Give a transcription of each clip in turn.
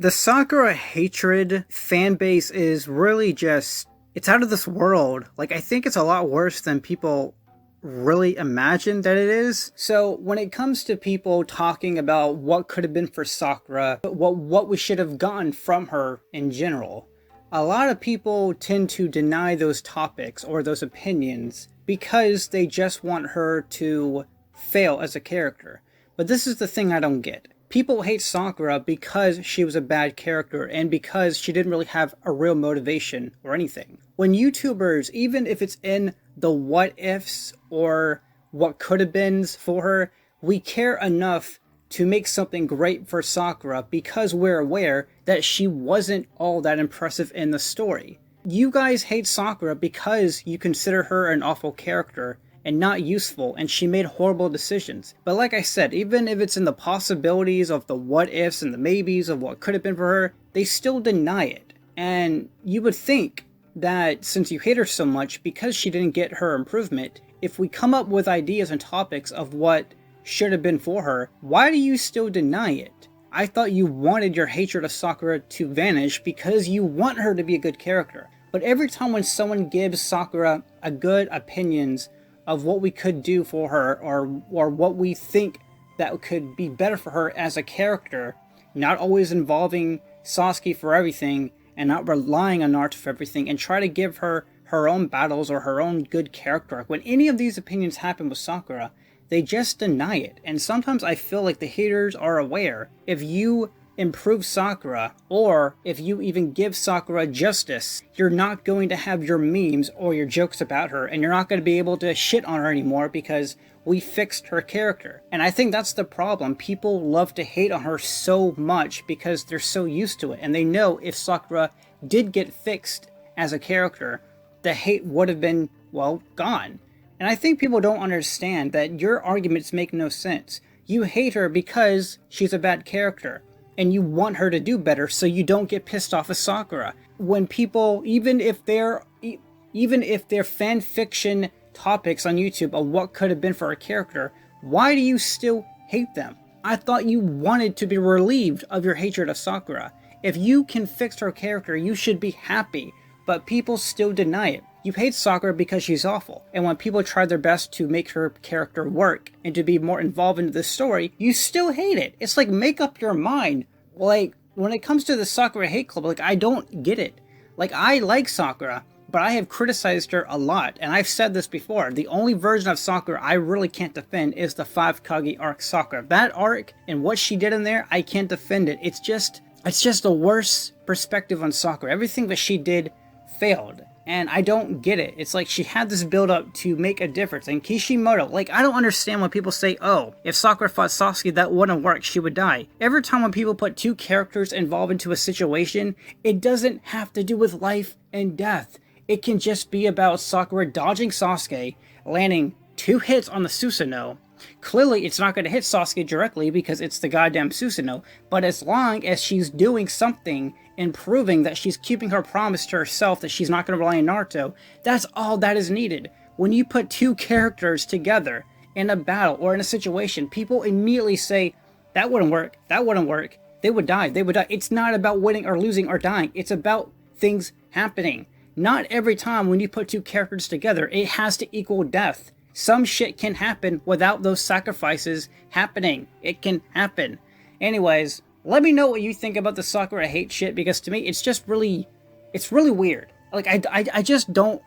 The Sakura hatred fan base is really just, it's out of this world. Like, I think it's a lot worse than people really imagine that it is. So when it comes to people talking about what could have been for Sakura, what we should have gotten from her in general, a lot of people tend to deny those topics or those opinions because they just want her to fail as a character. But this is the thing I don't get. People hate Sakura because she was a bad character and because she didn't really have a real motivation or anything. When YouTubers, even if it's in the what ifs or what could have beens for her, we care enough to make something great for Sakura because we're aware that she wasn't all that impressive in the story. You guys hate Sakura because you consider her an awful character and not useful, and she made horrible decisions. But like I said, even if it's in the possibilities of the what ifs and the maybes of what could have been for her, they still deny it. And you would think that since you hate her so much because she didn't get her improvement, if we come up with ideas and topics of what should have been for her, why do you still deny it? I thought you wanted your hatred of Sakura to vanish because you want her to be a good character. But every time when someone gives Sakura a good opinions of what we could do for her or what we think that could be better for her as a character, not always involving Sasuke for everything and not relying on Naruto for everything, and try to give her her own battles or her own good character arc. When any of these opinions happen with Sakura, they just deny it. And sometimes I feel like the haters are aware if you improve Sakura, or if you even give Sakura justice, you're not going to have your memes or your jokes about her, and you're not going to be able to shit on her anymore because we fixed her character. And I think that's the problem. People love to hate on her so much because they're so used to it, and they know if Sakura did get fixed as a character, the hate would have been, well, gone. And I think people don't understand that your arguments make no sense. You hate her because she's a bad character, and you want her to do better so you don't get pissed off at Sakura. When people, even if they're fan fiction topics on YouTube of what could have been for a character, why do you still hate them? I thought you wanted to be relieved of your hatred of Sakura. If you can fix her character, you should be happy, but people still deny it. You hate Sakura because she's awful, and when people try their best to make her character work and to be more involved into the story, you still hate it. It's like, make up your mind. Like, when it comes to the Sakura Hate Club, like, I don't get it. Like, I like Sakura, but I have criticized her a lot, and I've said this before. The only version of Sakura I really can't defend is the 5 Kage arc Sakura. That arc and what she did in there, I can't defend it. It's just the worst perspective on Sakura. Everything that she did failed. And I don't get it. It's like she had this build up to make a difference. And Kishimoto, like, I don't understand when people say, oh, if Sakura fought Sasuke, that wouldn't work, she would die. Every time when people put two characters involved into a situation, it doesn't have to do with life and death. It can just be about Sakura dodging Sasuke, landing 2 hits on the Susanoo. Clearly, it's not going to hit Sasuke directly because it's the goddamn Susanoo, but as long as she's doing something and proving that she's keeping her promise to herself that she's not going to rely on Naruto, that's all that is needed. When you put 2 characters together in a battle or in a situation, people immediately say, that wouldn't work, that wouldn't work, they would die, they would die. It's not about winning or losing or dying, it's about things happening. Not every time when you put 2 characters together, it has to equal death. Some shit can happen without those sacrifices happening. It can happen. Anyways, let me know what you think about the Sakura hate shit, because to me it's just really, it's really weird. Like, I just don't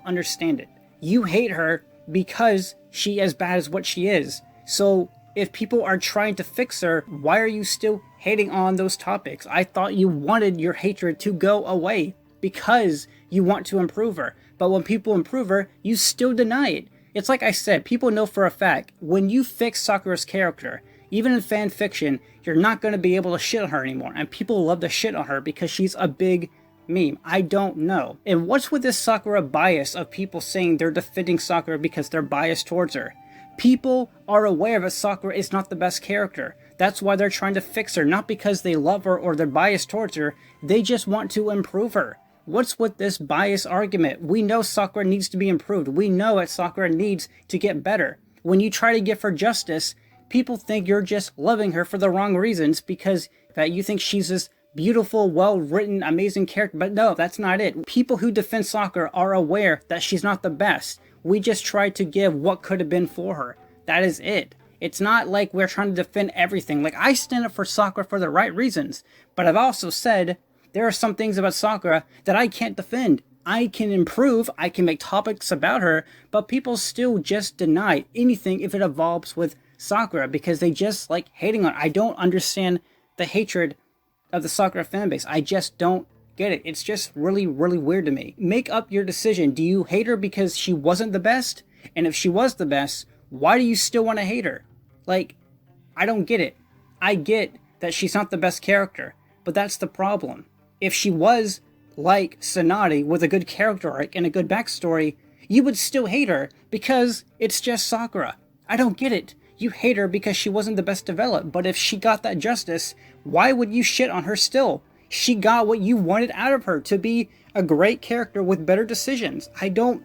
understand it. You hate her because she as bad as what she is. So if people are trying to fix her, why are you still hating on those topics? I thought you wanted your hatred to go away because you want to improve her. But when people improve her, you still deny it. It's like I said, people know for a fact, when you fix Sakura's character, even in fan fiction, you're not going to be able to shit on her anymore. And people love to shit on her because she's a big meme. I don't know. And what's with this Sakura bias of people saying they're defending Sakura because they're biased towards her? People are aware that Sakura is not the best character. That's why they're trying to fix her, not because they love her or they're biased towards her. They just want to improve her. What's with this bias argument? We know Sakura needs to be improved. We know that Sakura needs to get better. When you try to give her justice, people think you're just loving her for the wrong reasons because that you think she's this beautiful, well-written, amazing character. But no, that's not it. People who defend Sakura are aware that she's not the best. We just tried to give what could have been for her. That is it. It's not like we're trying to defend everything. Like, I stand up for Sakura for the right reasons. But I've also said there are some things about Sakura that I can't defend. I can improve, I can make topics about her, but people still just deny anything if it evolves with Sakura because they just like hating on it. I don't understand the hatred of the Sakura fanbase. I just don't get it. It's just really, really weird to me. Make up your decision. Do you hate her because she wasn't the best? And if she was the best, why do you still want to hate her? Like, I don't get it. I get that she's not the best character, but that's the problem. If she was like Tsunade with a good character arc and a good backstory, you would still hate her because it's just Sakura. I don't get it. You hate her because she wasn't the best developed, but if she got that justice, why would you shit on her still? She got what you wanted out of her, to be a great character with better decisions. I don't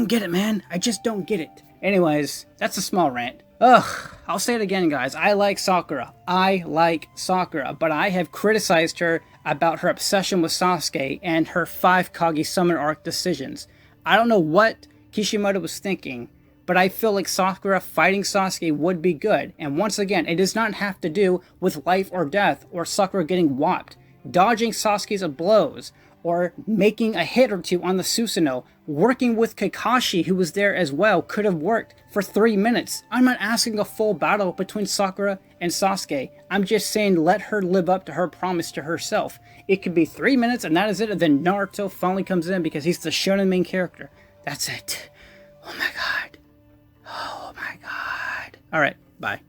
get it, man. I just don't get it. Anyways, that's a small rant. Ugh, I'll say it again, guys. I like Sakura. But I have criticized her about her obsession with Sasuke and her 5 Kage Summon arc decisions. I don't know what Kishimoto was thinking, but I feel like Sakura fighting Sasuke would be good. And once again, it does not have to do with life or death or Sakura getting whopped. Dodging Sasuke's blows, or making a hit or two on the Susanoo, working with Kakashi, who was there as well, could have worked for 3 minutes. I'm not asking a full battle between Sakura and Sasuke. I'm just saying let her live up to her promise to herself. It could be 3 minutes and that is it, and then Naruto finally comes in because he's the shonen main character. That's it. Oh my god. Oh my god. Alright, bye.